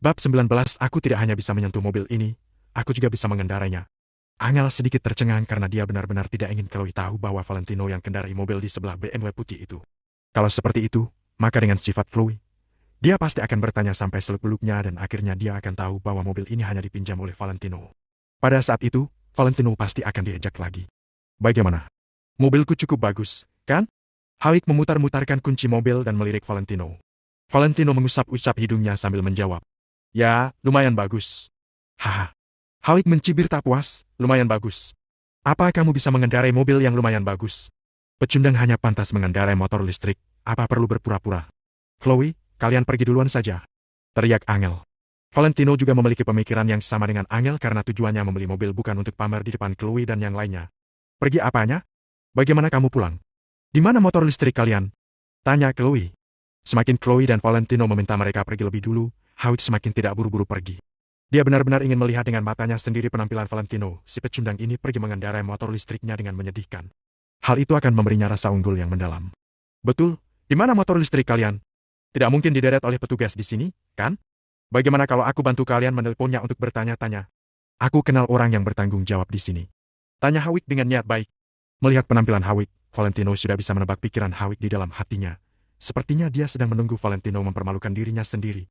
Bab 19. Aku tidak hanya bisa menyentuh mobil ini, aku juga bisa mengendarainya. Angel sedikit tercengang karena dia benar-benar tidak ingin Chloe tahu bahwa Valentino yang kendarai mobil di sebelah BMW putih itu. Kalau seperti itu, maka dengan sifat Chloe, dia pasti akan bertanya sampai seluk-beluknya dan akhirnya dia akan tahu bahwa mobil ini hanya dipinjam oleh Valentino. Pada saat itu, Valentino pasti akan diejek lagi. Bagaimana? Mobilku cukup bagus, kan? Hawik memutar-mutarkan kunci mobil dan melirik Valentino. Valentino mengusap-usap hidungnya sambil menjawab. Ya, lumayan bagus. Haha. Hawik mencibir tak puas, lumayan bagus. Apa kamu bisa mengendarai mobil yang lumayan bagus? Pecundang hanya pantas mengendarai motor listrik, apa perlu berpura-pura? Chloe, kalian pergi duluan saja. Teriak Angel. Valentino juga memiliki pemikiran yang sama dengan Angel karena tujuannya membeli mobil bukan untuk pamer di depan Chloe dan yang lainnya. Pergi apanya? Bagaimana kamu pulang? Di mana motor listrik kalian? Tanya Chloe. Semakin Chloe dan Valentino meminta mereka pergi lebih dulu, Hawik semakin tidak buru-buru pergi. Dia benar-benar ingin melihat dengan matanya sendiri penampilan Valentino, si pecundang ini pergi mengendarai motor listriknya dengan menyedihkan. Hal itu akan memberinya rasa unggul yang mendalam. Betul, di mana motor listrik kalian? Tidak mungkin dideret oleh petugas di sini, kan? Bagaimana kalau aku bantu kalian menelponnya untuk bertanya-tanya? Aku kenal orang yang bertanggung jawab di sini. Tanya Hawik dengan niat baik. Melihat penampilan Hawik, Valentino sudah bisa menebak pikiran Hawik di dalam hatinya. Sepertinya dia sedang menunggu Valentino mempermalukan dirinya sendiri.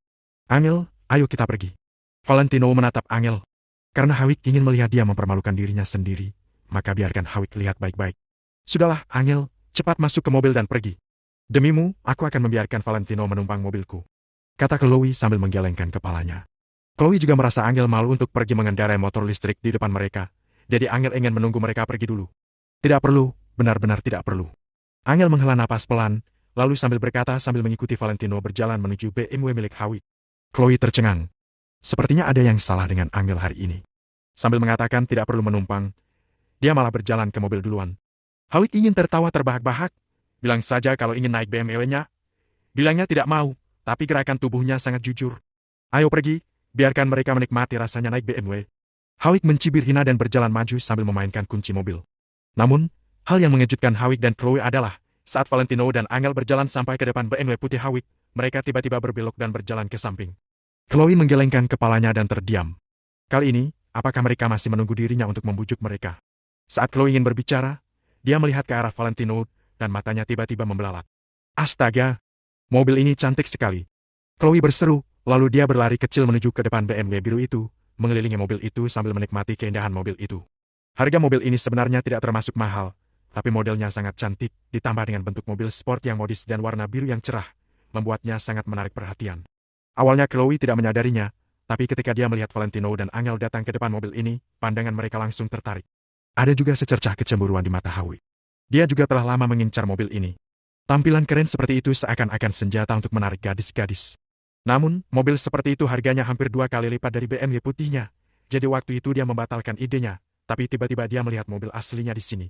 Angel, ayo kita pergi. Valentino menatap Angel. Karena Hawik ingin melihat dia mempermalukan dirinya sendiri, maka biarkan Hawik lihat baik-baik. Sudahlah, Angel, cepat masuk ke mobil dan pergi. Demimu, aku akan membiarkan Valentino menumpang mobilku. Kata Chloe sambil menggelengkan kepalanya. Chloe juga merasa Angel malu untuk pergi mengendarai motor listrik di depan mereka, jadi Angel ingin menunggu mereka pergi dulu. Tidak perlu, benar-benar tidak perlu. Angel menghela napas pelan, lalu sambil berkata sambil mengikuti Valentino berjalan menuju BMW milik Hawik. Chloe tercengang. Sepertinya ada yang salah dengan Angel hari ini. Sambil mengatakan tidak perlu menumpang, dia malah berjalan ke mobil duluan. Hawik ingin tertawa terbahak-bahak. Bilang saja kalau ingin naik BMW-nya. Bilangnya tidak mau, tapi gerakan tubuhnya sangat jujur. Ayo pergi, biarkan mereka menikmati rasanya naik BMW. Hawik mencibir hina dan berjalan maju sambil memainkan kunci mobil. Namun, hal yang mengejutkan Hawik dan Chloe adalah, saat Valentino dan Angel berjalan sampai ke depan BMW putih Hawik, mereka tiba-tiba berbelok dan berjalan ke samping. Chloe menggelengkan kepalanya dan terdiam. Kali ini, apakah mereka masih menunggu dirinya untuk membujuk mereka? Saat Chloe ingin berbicara, dia melihat ke arah Valentino, dan matanya tiba-tiba membelalak. Astaga! Mobil ini cantik sekali. Chloe berseru, lalu dia berlari kecil menuju ke depan BMW biru itu, mengelilingi mobil itu sambil menikmati keindahan mobil itu. Harga mobil ini sebenarnya tidak termasuk mahal, tapi modelnya sangat cantik, ditambah dengan bentuk mobil sport yang modis dan warna biru yang cerah, membuatnya sangat menarik perhatian. Awalnya Chloe tidak menyadarinya, tapi ketika dia melihat Valentino dan Angel datang ke depan mobil ini, pandangan mereka langsung tertarik. Ada juga secercah kecemburuan di mata Hawik. Dia juga telah lama mengincar mobil ini. Tampilan keren seperti itu seakan-akan senjata untuk menarik gadis-gadis. Namun, mobil seperti itu harganya hampir 2 kali lipat dari BMW putihnya. Jadi waktu itu dia membatalkan idenya, tapi tiba-tiba dia melihat mobil aslinya di sini.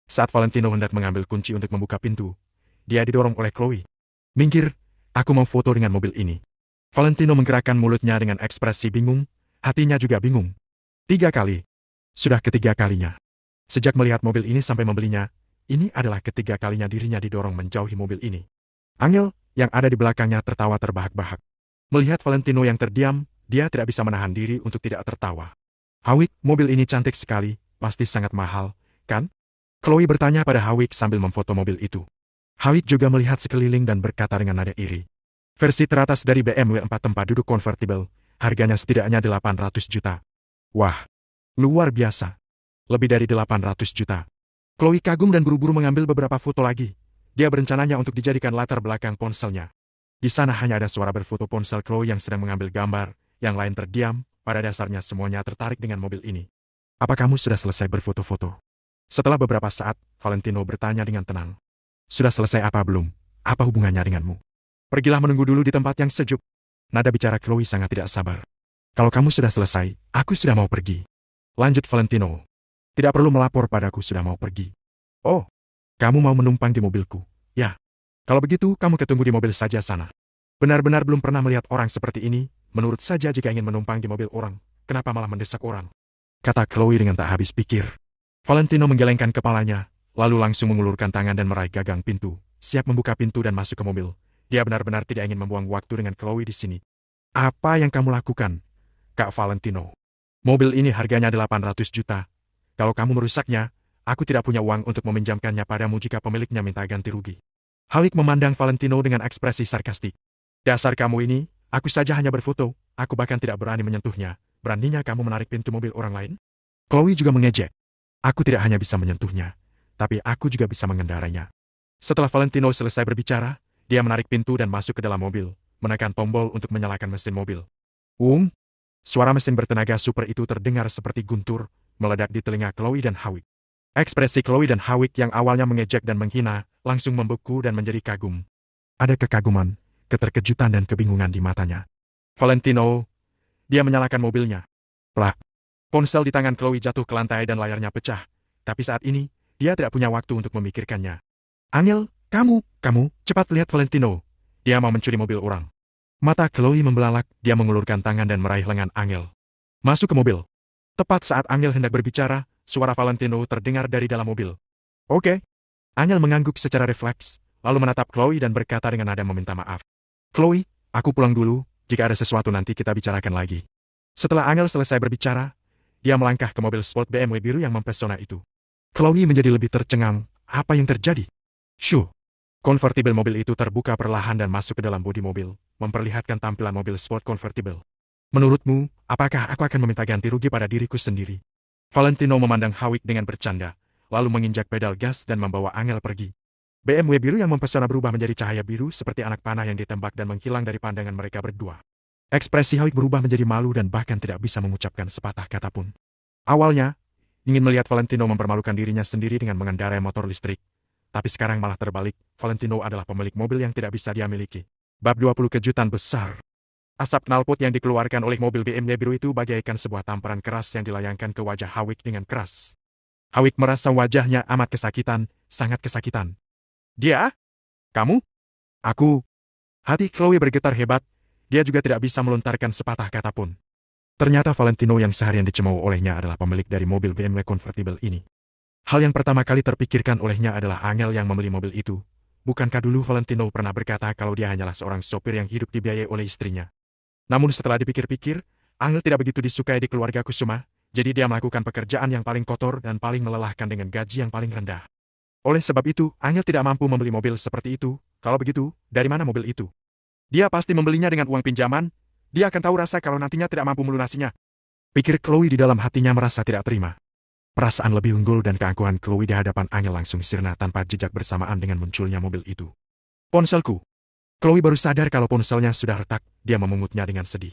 Saat Valentino hendak mengambil kunci untuk membuka pintu, dia didorong oleh Chloe. Minggir, aku mau foto dengan mobil ini. Valentino menggerakkan mulutnya dengan ekspresi bingung, hatinya juga bingung. 3 kali. Sudah ketiga kalinya. Sejak melihat mobil ini sampai membelinya, ini adalah ketiga kalinya dirinya didorong menjauhi mobil ini. Angel, yang ada di belakangnya tertawa terbahak-bahak. Melihat Valentino yang terdiam, dia tidak bisa menahan diri untuk tidak tertawa. Hawik, mobil ini cantik sekali, pasti sangat mahal, kan? Chloe bertanya pada Hawik sambil memfoto mobil itu. Hawik juga melihat sekeliling dan berkata dengan nada iri. Versi teratas dari BMW 4 tempat duduk convertible, harganya setidaknya 800 juta. Wah, luar biasa. Lebih dari 800 juta. Chloe kagum dan buru-buru mengambil beberapa foto lagi. Dia berencananya untuk dijadikan latar belakang ponselnya. Di sana hanya ada suara berfoto ponsel Chloe yang sedang mengambil gambar, yang lain terdiam, pada dasarnya semuanya tertarik dengan mobil ini. Apa kamu sudah selesai berfoto-foto? Setelah beberapa saat, Valentino bertanya dengan tenang. Sudah selesai apa belum? Apa hubungannya denganmu? Pergilah menunggu dulu di tempat yang sejuk. Nada bicara Chloe sangat tidak sabar. Kalau kamu sudah selesai, aku sudah mau pergi. Lanjut Valentino. Tidak perlu melapor padaku sudah mau pergi. Oh, kamu mau menumpang di mobilku? Ya. Kalau begitu, kamu ketunggu di mobil saja sana. Benar-benar belum pernah melihat orang seperti ini, menurut saja jika ingin menumpang di mobil orang, kenapa malah mendesak orang? Kata Chloe dengan tak habis pikir. Valentino menggelengkan kepalanya, lalu langsung mengulurkan tangan dan meraih gagang pintu, siap membuka pintu dan masuk ke mobil. Dia benar-benar tidak ingin membuang waktu dengan Chloe di sini. Apa yang kamu lakukan, Kak Valentino? Mobil ini harganya 800 juta. Kalau kamu merusaknya, aku tidak punya uang untuk meminjamkannya padamu jika pemiliknya minta ganti rugi. Halik memandang Valentino dengan ekspresi sarkastik. Dasar kamu ini, aku saja hanya berfoto, aku bahkan tidak berani menyentuhnya. Beraninya kamu menarik pintu mobil orang lain? Chloe juga mengejek. Aku tidak hanya bisa menyentuhnya, tapi aku juga bisa mengendarainya. Setelah Valentino selesai berbicara, dia menarik pintu dan masuk ke dalam mobil, menekan tombol untuk menyalakan mesin mobil. Suara mesin bertenaga super itu terdengar seperti guntur, meledak di telinga Chloe dan Hawik. Ekspresi Chloe dan Hawik yang awalnya mengejek dan menghina, langsung membeku dan menjadi kagum. Ada kekaguman, keterkejutan dan kebingungan di matanya. Valentino, dia menyalakan mobilnya. Plak. Ponsel di tangan Chloe jatuh ke lantai dan layarnya pecah. Tapi saat ini, dia tidak punya waktu untuk memikirkannya. Angel, kamu, cepat lihat Valentino. Dia mau mencuri mobil orang. Mata Chloe membelalak, dia mengulurkan tangan dan meraih lengan Angel. Masuk ke mobil. Tepat saat Angel hendak berbicara, suara Valentino terdengar dari dalam mobil. Oke. Angel mengangguk secara refleks, lalu menatap Chloe dan berkata dengan nada meminta maaf. Chloe, aku pulang dulu, jika ada sesuatu nanti kita bicarakan lagi. Setelah Angel selesai berbicara, dia melangkah ke mobil sport BMW biru yang mempesona itu. Chloe menjadi lebih tercengang, apa yang terjadi? Shoo! Konvertibil mobil itu terbuka perlahan dan masuk ke dalam bodi mobil, memperlihatkan tampilan mobil sport konvertibil. Menurutmu, apakah aku akan meminta ganti rugi pada diriku sendiri? Valentino memandang Hawik dengan bercanda, lalu menginjak pedal gas dan membawa Angel pergi. BMW biru yang mempesona berubah menjadi cahaya biru seperti anak panah yang ditembak dan menghilang dari pandangan mereka berdua. Ekspresi Hawik berubah menjadi malu dan bahkan tidak bisa mengucapkan sepatah kata pun. Awalnya, ingin melihat Valentino mempermalukan dirinya sendiri dengan mengendarai motor listrik. Tapi sekarang malah terbalik, Valentino adalah pemilik mobil yang tidak bisa dia miliki. Bab 20 kejutan besar. Asap knalpot yang dikeluarkan oleh mobil BMW biru itu bagaikan sebuah tamparan keras yang dilayangkan ke wajah Hawik dengan keras. Hawik merasa wajahnya amat kesakitan, sangat kesakitan. Dia? Kamu? Aku? Hati Chloe bergetar hebat, dia juga tidak bisa melontarkan sepatah kata pun. Ternyata Valentino yang seharian dicemooh olehnya adalah pemilik dari mobil BMW konvertibil ini. Hal yang pertama kali terpikirkan olehnya adalah Angel yang membeli mobil itu. Bukankah dulu Valentino pernah berkata kalau dia hanyalah seorang sopir yang hidup dibiayai oleh istrinya? Namun setelah dipikir-pikir, Angel tidak begitu disukai di keluarga Kusuma, jadi dia melakukan pekerjaan yang paling kotor dan paling melelahkan dengan gaji yang paling rendah. Oleh sebab itu, Angel tidak mampu membeli mobil seperti itu. Kalau begitu, dari mana mobil itu? Dia pasti membelinya dengan uang pinjaman. Dia akan tahu rasa kalau nantinya tidak mampu melunasinya. Pikir Chloe di dalam hatinya merasa tidak terima. Perasaan lebih unggul dan keangkuhan Chloe di hadapan Angel langsung sirna tanpa jejak bersamaan dengan munculnya mobil itu. Ponselku. Chloe baru sadar kalau ponselnya sudah retak, dia memungutnya dengan sedih.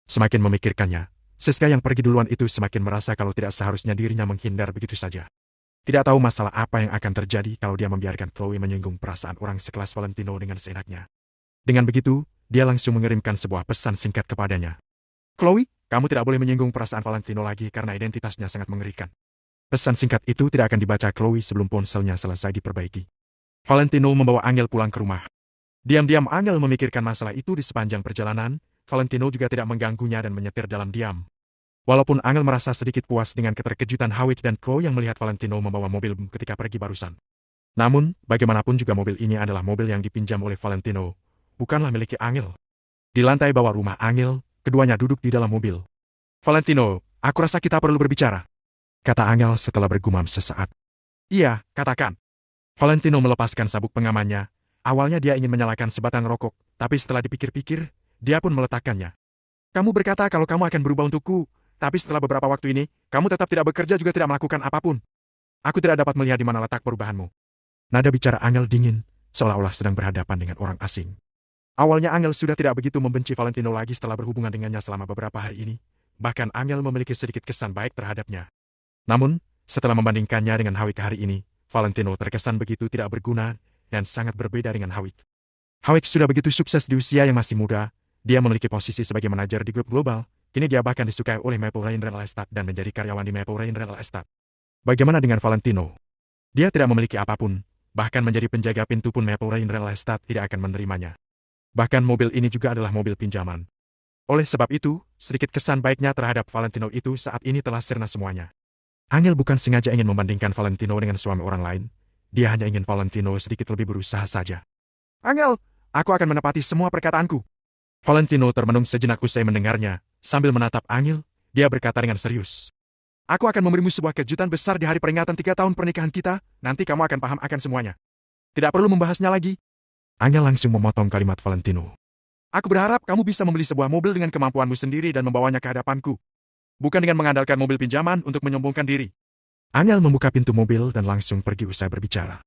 Semakin memikirkannya, Siska yang pergi duluan itu semakin merasa kalau tidak seharusnya dirinya menghindar begitu saja. Tidak tahu masalah apa yang akan terjadi kalau dia membiarkan Chloe menyinggung perasaan orang sekelas Valentino dengan seenaknya. Dengan begitu, dia langsung mengirimkan sebuah pesan singkat kepadanya. Chloe, kamu tidak boleh menyinggung perasaan Valentino lagi karena identitasnya sangat mengerikan. Pesan singkat itu tidak akan dibaca Chloe sebelum ponselnya selesai diperbaiki. Valentino membawa Angel pulang ke rumah. Diam-diam Angel memikirkan masalah itu di sepanjang perjalanan, Valentino juga tidak mengganggunya dan menyetir dalam diam. Walaupun Angel merasa sedikit puas dengan keterkejutan Hawik dan Chloe yang melihat Valentino membawa mobil ketika pergi barusan. Namun, bagaimanapun juga mobil ini adalah mobil yang dipinjam oleh Valentino, bukanlah milik Angel. Di lantai bawah rumah Angel, keduanya duduk di dalam mobil. Valentino, aku rasa kita perlu berbicara, kata Angel setelah bergumam sesaat. Iya, katakan. Valentino melepaskan sabuk pengamannya. Awalnya dia ingin menyalakan sebatang rokok, tapi setelah dipikir-pikir, dia pun meletakkannya. Kamu berkata kalau kamu akan berubah untukku, tapi setelah beberapa waktu ini, kamu tetap tidak bekerja juga tidak melakukan apapun. Aku tidak dapat melihat di mana letak perubahanmu. Nada bicara Angel dingin, seolah-olah sedang berhadapan dengan orang asing. Awalnya Angel sudah tidak begitu membenci Valentino lagi setelah berhubungan dengannya selama beberapa hari ini. Bahkan Angel memiliki sedikit kesan baik terhadapnya. Namun, setelah membandingkannya dengan Hawik hari ini, Valentino terkesan begitu tidak berguna dan sangat berbeda dengan Hawik. Hawik sudah begitu sukses di usia yang masih muda, dia memiliki posisi sebagai manajer di grup global, kini dia bahkan disukai oleh Maple Rain Real Estate dan menjadi karyawan di Maple Rain Real Estate. Bagaimana dengan Valentino? Dia tidak memiliki apapun, bahkan menjadi penjaga pintu pun Maple Rain Real Estate tidak akan menerimanya. Bahkan mobil ini juga adalah mobil pinjaman. Oleh sebab itu, sedikit kesan baiknya terhadap Valentino itu saat ini telah sirna semuanya. Angel bukan sengaja ingin membandingkan Valentino dengan suami orang lain, dia hanya ingin Valentino sedikit lebih berusaha saja. Angel, aku akan menepati semua perkataanku. Valentino termenung sejenak usai mendengarnya, sambil menatap Angel, dia berkata dengan serius. Aku akan memberimu sebuah kejutan besar di hari peringatan 3 tahun pernikahan kita, nanti kamu akan paham akan semuanya. Tidak perlu membahasnya lagi. Angel langsung memotong kalimat Valentino. Aku berharap kamu bisa membeli sebuah mobil dengan kemampuanmu sendiri dan membawanya ke hadapanku. Bukan dengan mengandalkan mobil pinjaman untuk menyombongkan diri. Angel membuka pintu mobil dan langsung pergi usai berbicara.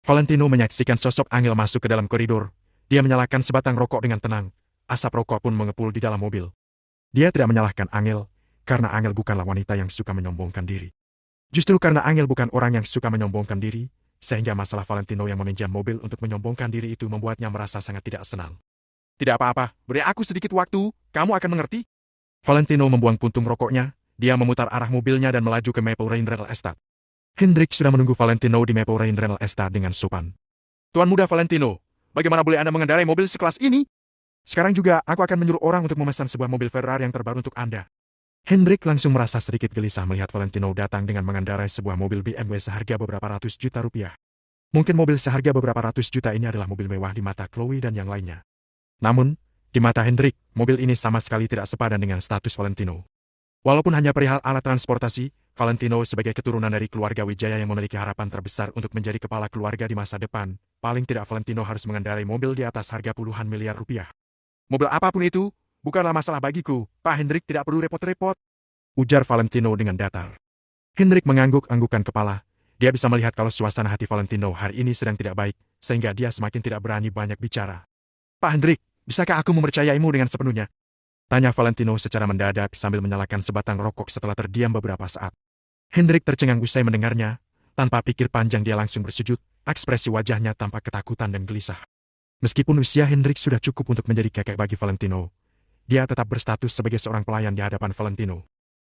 Valentino menyaksikan sosok Angel masuk ke dalam koridor. Dia menyalakan sebatang rokok dengan tenang. Asap rokok pun mengepul di dalam mobil. Dia tidak menyalahkan Angel, karena Angel bukanlah wanita yang suka menyombongkan diri. Justru karena Angel bukan orang yang suka menyombongkan diri, sehingga masalah Valentino yang meminjam mobil untuk menyombongkan diri itu membuatnya merasa sangat tidak senang. Tidak apa-apa, beri aku sedikit waktu, kamu akan mengerti. Valentino membuang puntung rokoknya, dia memutar arah mobilnya dan melaju ke Maple Rain Real Estate. Hendrik sudah menunggu Valentino di Maple Rain Real Estate dengan sopan. Tuan muda Valentino, bagaimana boleh Anda mengendarai mobil sekelas ini? Sekarang juga aku akan menyuruh orang untuk memesan sebuah mobil Ferrari yang terbaru untuk Anda. Hendrik langsung merasa sedikit gelisah melihat Valentino datang dengan mengendarai sebuah mobil BMW seharga beberapa ratus juta rupiah. Mungkin mobil seharga beberapa ratus juta ini adalah mobil mewah di mata Chloe dan yang lainnya. Namun, di mata Hendrik, mobil ini sama sekali tidak sepadan dengan status Valentino. Walaupun hanya perihal alat transportasi, Valentino sebagai keturunan dari keluarga Wijaya yang memiliki harapan terbesar untuk menjadi kepala keluarga di masa depan, paling tidak Valentino harus mengendarai mobil di atas harga puluhan miliar rupiah. Mobil apapun itu, bukanlah masalah bagiku, Pak Hendrik tidak perlu repot-repot, ujar Valentino dengan datar. Hendrik mengangguk-anggukan kepala, dia bisa melihat kalau suasana hati Valentino hari ini sedang tidak baik, sehingga dia semakin tidak berani banyak bicara. Pak Hendrik, bisakah aku mempercayaimu dengan sepenuhnya? Tanya Valentino secara mendadak sambil menyalakan sebatang rokok setelah terdiam beberapa saat. Hendrik tercengang usai mendengarnya, tanpa pikir panjang dia langsung bersujud, ekspresi wajahnya tampak ketakutan dan gelisah. Meskipun usia Hendrik sudah cukup untuk menjadi kakek bagi Valentino, dia tetap berstatus sebagai seorang pelayan di hadapan Valentino.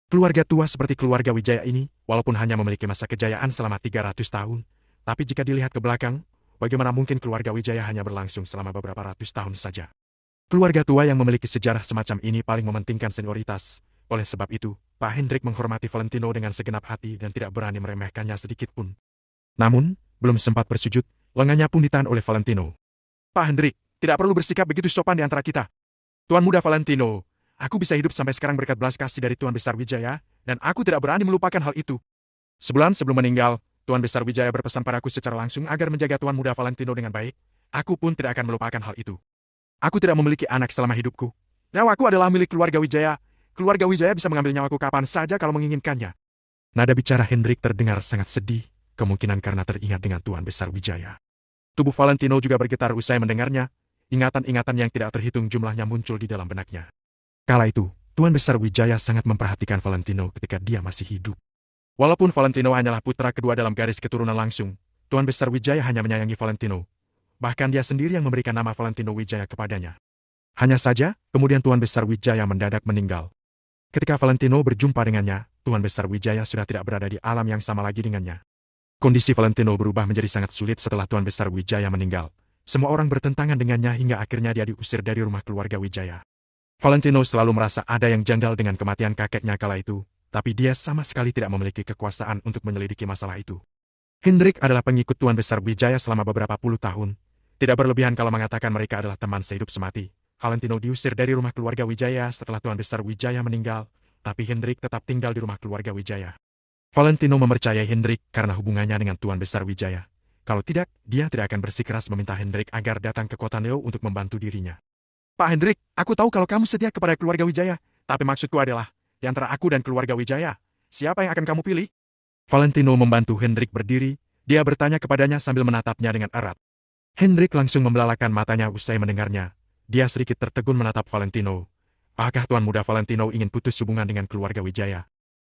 Keluarga tua seperti keluarga Wijaya ini, walaupun hanya memiliki masa kejayaan selama 300 tahun, tapi jika dilihat ke belakang, bagaimana mungkin keluarga Wijaya hanya berlangsung selama beberapa ratus tahun saja? Keluarga tua yang memiliki sejarah semacam ini paling mementingkan senioritas. Oleh sebab itu, Pak Hendrik menghormati Valentino dengan segenap hati dan tidak berani meremehkannya sedikit pun. Namun, belum sempat bersujud, lengannya pun ditahan oleh Valentino. Pak Hendrik, tidak perlu bersikap begitu sopan di antara kita. Tuan muda Valentino, aku bisa hidup sampai sekarang berkat belas kasih dari Tuan Besar Wijaya, dan aku tidak berani melupakan hal itu. Sebulan sebelum meninggal, Tuan Besar Wijaya berpesan padaku secara langsung agar menjaga Tuan muda Valentino dengan baik. Aku pun tidak akan melupakan hal itu. Aku tidak memiliki anak selama hidupku. Nyawaku adalah milik keluarga Wijaya. Keluarga Wijaya bisa mengambil nyawaku kapan saja kalau menginginkannya. Nada bicara Hendrik terdengar sangat sedih, kemungkinan karena teringat dengan Tuan Besar Wijaya. Tubuh Valentino juga bergetar usai mendengarnya, ingatan-ingatan yang tidak terhitung jumlahnya muncul di dalam benaknya. Kala itu, Tuan Besar Wijaya sangat memperhatikan Valentino ketika dia masih hidup. Walaupun Valentino hanyalah putra kedua dalam garis keturunan langsung, Tuan Besar Wijaya hanya menyayangi Valentino. Bahkan dia sendiri yang memberikan nama Valentino Wijaya kepadanya. Hanya saja, kemudian Tuan Besar Wijaya mendadak meninggal. Ketika Valentino berjumpa dengannya, Tuan Besar Wijaya sudah tidak berada di alam yang sama lagi dengannya. Kondisi Valentino berubah menjadi sangat sulit setelah Tuan Besar Wijaya meninggal. Semua orang bertentangan dengannya hingga akhirnya dia diusir dari rumah keluarga Wijaya. Valentino selalu merasa ada yang janggal dengan kematian kakeknya kala itu, tapi dia sama sekali tidak memiliki kekuasaan untuk menyelidiki masalah itu. Hendrik adalah pengikut Tuan Besar Wijaya selama beberapa puluh tahun. Tidak berlebihan kalau mengatakan mereka adalah teman sehidup semati. Valentino diusir dari rumah keluarga Wijaya setelah Tuan Besar Wijaya meninggal, tapi Hendrik tetap tinggal di rumah keluarga Wijaya. Valentino mempercayai Hendrik karena hubungannya dengan Tuan Besar Wijaya. Kalau tidak, dia tidak akan bersikeras meminta Hendrik agar datang ke kota Neo untuk membantu dirinya. Pak Hendrik, aku tahu kalau kamu setia kepada keluarga Wijaya, tapi maksudku adalah, di antara aku dan keluarga Wijaya, siapa yang akan kamu pilih? Valentino membantu Hendrik berdiri, dia bertanya kepadanya sambil menatapnya dengan erat. Hendrik langsung membelalakan matanya usai mendengarnya. Dia sedikit tertegun menatap Valentino. Apakah Tuan muda Valentino ingin putus hubungan dengan keluarga Wijaya?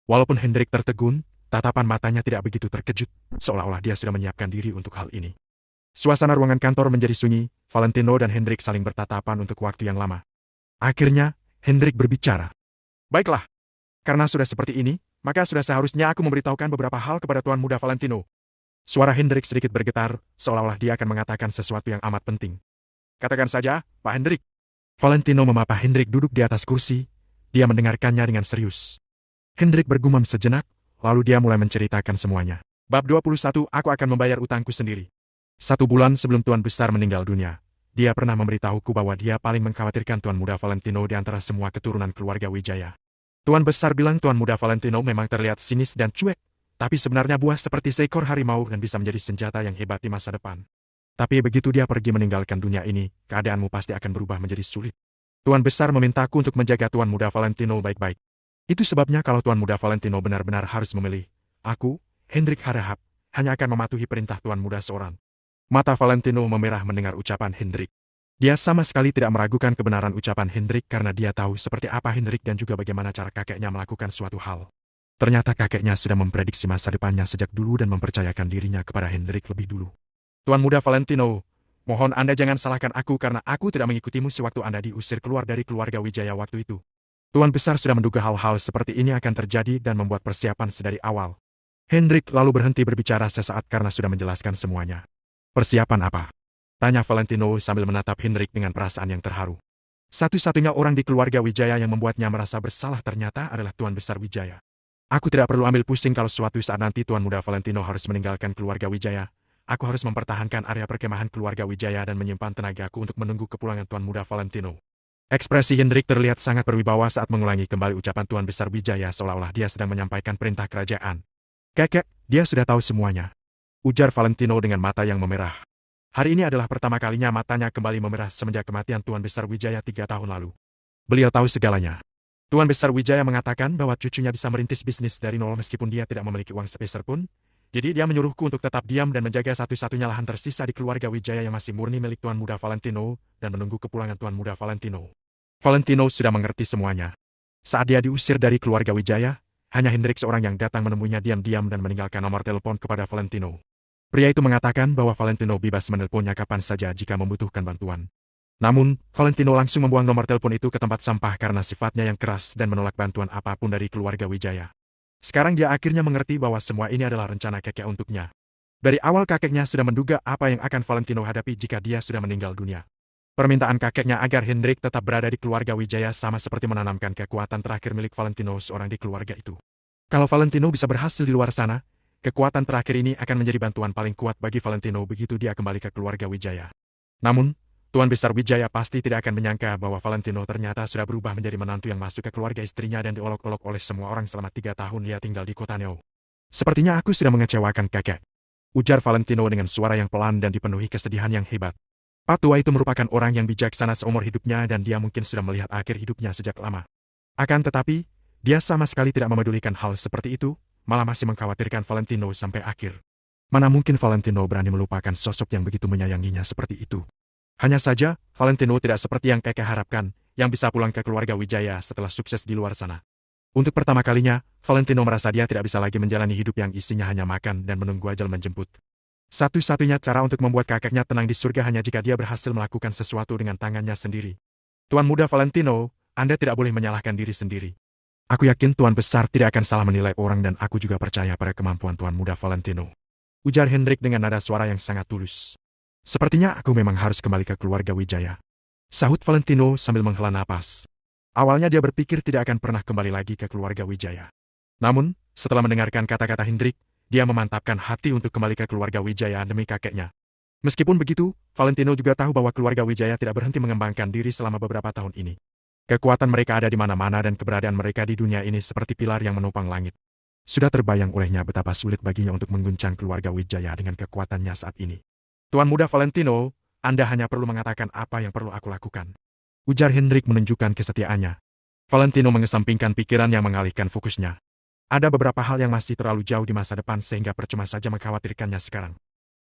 Walaupun Hendrik tertegun, tatapan matanya tidak begitu terkejut, seolah-olah dia sudah menyiapkan diri untuk hal ini. Suasana ruangan kantor menjadi sunyi, Valentino dan Hendrik saling bertatapan untuk waktu yang lama. Akhirnya, Hendrik berbicara. Baiklah, karena sudah seperti ini, maka sudah seharusnya aku memberitahukan beberapa hal kepada Tuan muda Valentino. Suara Hendrik sedikit bergetar, seolah-olah dia akan mengatakan sesuatu yang amat penting. Katakan saja, Pak Hendrik. Valentino memapa Hendrik duduk di atas kursi, dia mendengarkannya dengan serius. Hendrik bergumam sejenak, lalu dia mulai menceritakan semuanya. Bab 21, aku akan membayar utangku sendiri. 1 bulan sebelum Tuan Besar meninggal dunia, Dia pernah memberitahuku bahwa dia paling mengkhawatirkan Tuan Muda Valentino di antara semua keturunan keluarga Wijaya. Tuan Besar bilang Tuan Muda Valentino memang terlihat sinis dan cuek, tapi sebenarnya buah seperti seekor harimau dan bisa menjadi senjata yang hebat di masa depan. Tapi begitu dia pergi meninggalkan dunia ini, keadaanmu pasti akan berubah menjadi sulit. Tuan Besar memintaku untuk menjaga Tuan Muda Valentino baik-baik. Itu sebabnya kalau Tuan Muda Valentino benar-benar harus memilih, aku, Hendrik Harahap, hanya akan mematuhi perintah Tuan Muda seorang. Mata Valentino memerah mendengar ucapan Hendrik. Dia sama sekali tidak meragukan kebenaran ucapan Hendrik karena dia tahu seperti apa Hendrik dan juga bagaimana cara kakeknya melakukan suatu hal. Ternyata kakeknya sudah memprediksi masa depannya sejak dulu dan mempercayakan dirinya kepada Hendrik lebih dulu. Tuan Muda Valentino, mohon Anda jangan salahkan aku karena aku tidak mengikutimu sewaktu Anda diusir keluar dari keluarga Wijaya waktu itu. Tuan Besar sudah menduga hal-hal seperti ini akan terjadi dan membuat persiapan sedari awal. Hendrik lalu berhenti berbicara sesaat karena sudah menjelaskan semuanya. Persiapan apa? Tanya Valentino sambil menatap Hendrik dengan perasaan yang terharu. Satu-satunya orang di keluarga Wijaya yang membuatnya merasa bersalah ternyata adalah Tuan Besar Wijaya. Aku tidak perlu ambil pusing kalau suatu saat nanti Tuan Muda Valentino harus meninggalkan keluarga Wijaya. Aku harus mempertahankan area perkemahan keluarga Wijaya dan menyimpan tenagaku untuk menunggu kepulangan Tuan Muda Valentino. Ekspresi Hendrik terlihat sangat berwibawa saat mengulangi kembali ucapan Tuan Besar Wijaya seolah-olah dia sedang menyampaikan perintah kerajaan. Kakek, dia sudah tahu semuanya. Ujar Valentino dengan mata yang memerah. Hari ini adalah pertama kalinya matanya kembali memerah semenjak kematian Tuan Besar Wijaya 3 tahun lalu. Beliau tahu segalanya. Tuan Besar Wijaya mengatakan bahwa cucunya bisa merintis bisnis dari nol meskipun dia tidak memiliki uang sepeser pun. Jadi dia menyuruhku untuk tetap diam dan menjaga satu-satunya lahan tersisa di keluarga Wijaya yang masih murni milik Tuan Muda Valentino dan menunggu kepulangan Tuan Muda Valentino. Valentino sudah mengerti semuanya. Saat dia diusir dari keluarga Wijaya, hanya Hendrik seorang yang datang menemuinya diam-diam dan meninggalkan nomor telepon kepada Valentino. Pria itu mengatakan bahwa Valentino bebas menelponnya kapan saja jika membutuhkan bantuan. Namun, Valentino langsung membuang nomor telepon itu ke tempat sampah karena sifatnya yang keras dan menolak bantuan apapun dari keluarga Wijaya. Sekarang dia akhirnya mengerti bahwa semua ini adalah rencana kakek untuknya. Dari awal kakeknya sudah menduga apa yang akan Valentino hadapi jika dia sudah meninggal dunia. Permintaan kakeknya agar Hendrik tetap berada di keluarga Wijaya sama seperti menanamkan kekuatan terakhir milik Valentino seorang di keluarga itu. Kalau Valentino bisa berhasil di luar sana, kekuatan terakhir ini akan menjadi bantuan paling kuat bagi Valentino begitu dia kembali ke keluarga Wijaya. Namun, Tuan Besar Wijaya pasti tidak akan menyangka bahwa Valentino ternyata sudah berubah menjadi menantu yang masuk ke keluarga istrinya dan diolok-olok oleh semua orang selama 3 tahun dia tinggal di kota Neo. Sepertinya aku sudah mengecewakan kakek. Ujar Valentino dengan suara yang pelan dan dipenuhi kesedihan yang hebat. Pak tua itu merupakan orang yang bijaksana seumur hidupnya dan dia mungkin sudah melihat akhir hidupnya sejak lama. Akan tetapi, dia sama sekali tidak memedulikan hal seperti itu, malah masih mengkhawatirkan Valentino sampai akhir. Mana mungkin Valentino berani melupakan sosok yang begitu menyayanginya seperti itu. Hanya saja, Valentino tidak seperti yang kakek harapkan, yang bisa pulang ke keluarga Wijaya setelah sukses di luar sana. Untuk pertama kalinya, Valentino merasa dia tidak bisa lagi menjalani hidup yang isinya hanya makan dan menunggu ajal menjemput. Satu-satunya cara untuk membuat kakeknya tenang di surga hanya jika dia berhasil melakukan sesuatu dengan tangannya sendiri. Tuan Muda Valentino, Anda tidak boleh menyalahkan diri sendiri. Aku yakin Tuan Besar tidak akan salah menilai orang dan aku juga percaya pada kemampuan Tuan Muda Valentino. Ujar Hendrik dengan nada suara yang sangat tulus. Sepertinya aku memang harus kembali ke keluarga Wijaya. Sahut Valentino sambil menghela napas. Awalnya dia berpikir tidak akan pernah kembali lagi ke keluarga Wijaya. Namun, setelah mendengarkan kata-kata Hendrik, dia memantapkan hati untuk kembali ke keluarga Wijaya demi kakeknya. Meskipun begitu, Valentino juga tahu bahwa keluarga Wijaya tidak berhenti mengembangkan diri selama beberapa tahun ini. Kekuatan mereka ada di mana-mana dan keberadaan mereka di dunia ini seperti pilar yang menopang langit. Sudah terbayang olehnya betapa sulit baginya untuk mengguncang keluarga Wijaya dengan kekuatannya saat ini. Tuan Muda Valentino, Anda hanya perlu mengatakan apa yang perlu aku lakukan. Ujar Hendrik menunjukkan kesetiaannya. Valentino mengesampingkan pikiran yang mengalihkan fokusnya. Ada beberapa hal yang masih terlalu jauh di masa depan sehingga percuma saja mengkhawatirkannya sekarang.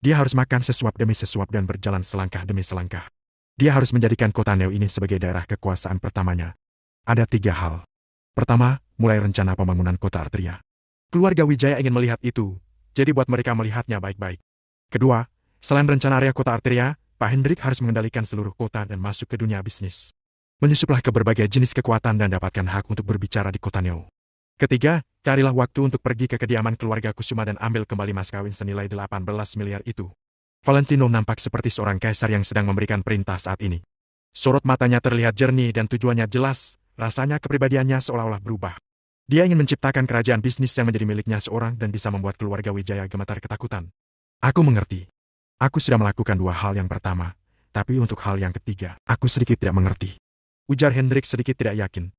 Dia harus makan sesuap demi sesuap dan berjalan selangkah demi selangkah. Dia harus menjadikan kota Neo ini sebagai daerah kekuasaan pertamanya. Ada 3 hal. Pertama, mulai rencana pembangunan kota Arteria. Keluarga Wijaya ingin melihat itu, jadi buat mereka melihatnya baik-baik. Kedua, selain rencana area kota Arteria, Pak Hendrik harus mengendalikan seluruh kota dan masuk ke dunia bisnis. Menyusuplah ke berbagai jenis kekuatan dan dapatkan hak untuk berbicara di kota Neo. Ketiga, carilah waktu untuk pergi ke kediaman keluarga Kusuma dan ambil kembali mas kawin senilai 18 miliar itu. Valentino nampak seperti seorang kaisar yang sedang memberikan perintah saat ini. Sorot matanya terlihat jernih dan tujuannya jelas, rasanya kepribadiannya seolah-olah berubah. Dia ingin menciptakan kerajaan bisnis yang menjadi miliknya seorang dan bisa membuat keluarga Wijaya gemetar ketakutan. Aku mengerti. Aku sudah melakukan 2 hal yang pertama. Tapi untuk hal yang ketiga, aku sedikit tidak mengerti. Ujar Hendrik sedikit tidak yakin.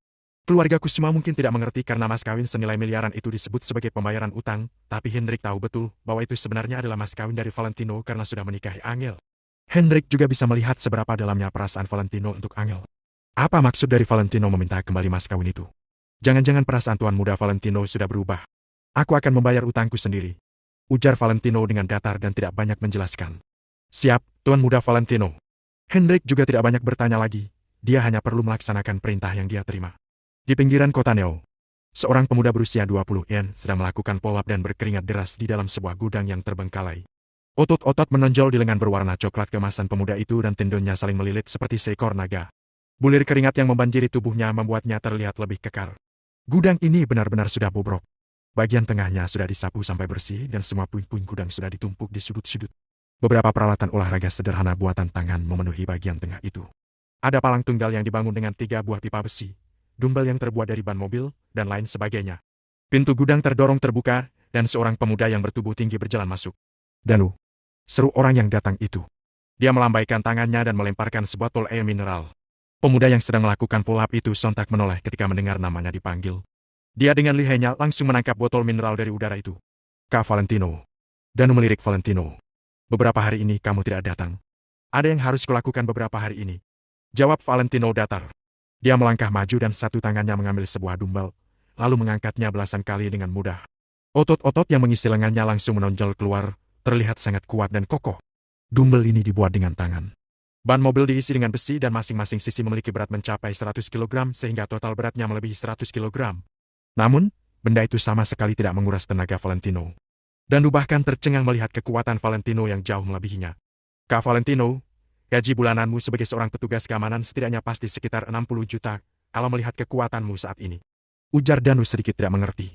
Keluargaku semua mungkin tidak mengerti karena mas kawin senilai miliaran itu disebut sebagai pembayaran utang, tapi Hendrik tahu betul bahwa itu sebenarnya adalah mas kawin dari Valentino karena sudah menikahi Angel. Hendrik juga bisa melihat seberapa dalamnya perasaan Valentino untuk Angel. Apa maksud dari Valentino meminta kembali mas kawin itu? Jangan-jangan perasaan tuan muda Valentino sudah berubah. Aku akan membayar utangku sendiri. Ujar Valentino dengan datar dan tidak banyak menjelaskan. Siap, tuan muda Valentino. Hendrik juga tidak banyak bertanya lagi, dia hanya perlu melaksanakan perintah yang dia terima. Di pinggiran kota Neo, seorang pemuda berusia 20 yen sedang melakukan pull-up dan berkeringat deras di dalam sebuah gudang yang terbengkalai. Otot-otot menonjol di lengan berwarna coklat kemasan pemuda itu dan tendonnya saling melilit seperti seekor naga. Bulir keringat yang membanjiri tubuhnya membuatnya terlihat lebih kekar. Gudang ini benar-benar sudah bobrok. Bagian tengahnya sudah disapu sampai bersih dan semua puing-puing gudang sudah ditumpuk di sudut-sudut. Beberapa peralatan olahraga sederhana buatan tangan memenuhi bagian tengah itu. Ada palang tunggal yang dibangun dengan 3 buah pipa besi, dumbbell yang terbuat dari ban mobil, dan lain sebagainya. Pintu gudang terdorong terbuka, dan seorang pemuda yang bertubuh tinggi berjalan masuk. Danu, seru orang yang datang itu. Dia melambaikan tangannya dan melemparkan sebotol air mineral. Pemuda yang sedang melakukan pull-up itu sontak menoleh ketika mendengar namanya dipanggil. Dia dengan lihainya langsung menangkap botol mineral dari udara itu. Kak Valentino. Danu melirik Valentino. Beberapa hari ini kamu tidak datang. Ada yang harus kulakukan beberapa hari ini. Jawab Valentino datar. Dia melangkah maju dan satu tangannya mengambil sebuah dumbbell, lalu mengangkatnya belasan kali dengan mudah. Otot-otot yang mengisi lengannya langsung menonjol keluar, terlihat sangat kuat dan kokoh. Dumbbell ini dibuat dengan tangan. Ban mobil diisi dengan besi dan masing-masing sisi memiliki berat mencapai 100 kg sehingga total beratnya melebihi 100 kg. Namun, benda itu sama sekali tidak menguras tenaga Valentino. Dan bahkan tercengang melihat kekuatan Valentino yang jauh melebihinya. Kak Valentino, gaji bulananmu sebagai seorang petugas keamanan setidaknya pasti sekitar 60 juta, kalau melihat kekuatanmu saat ini. Ujar Danu sedikit tidak mengerti.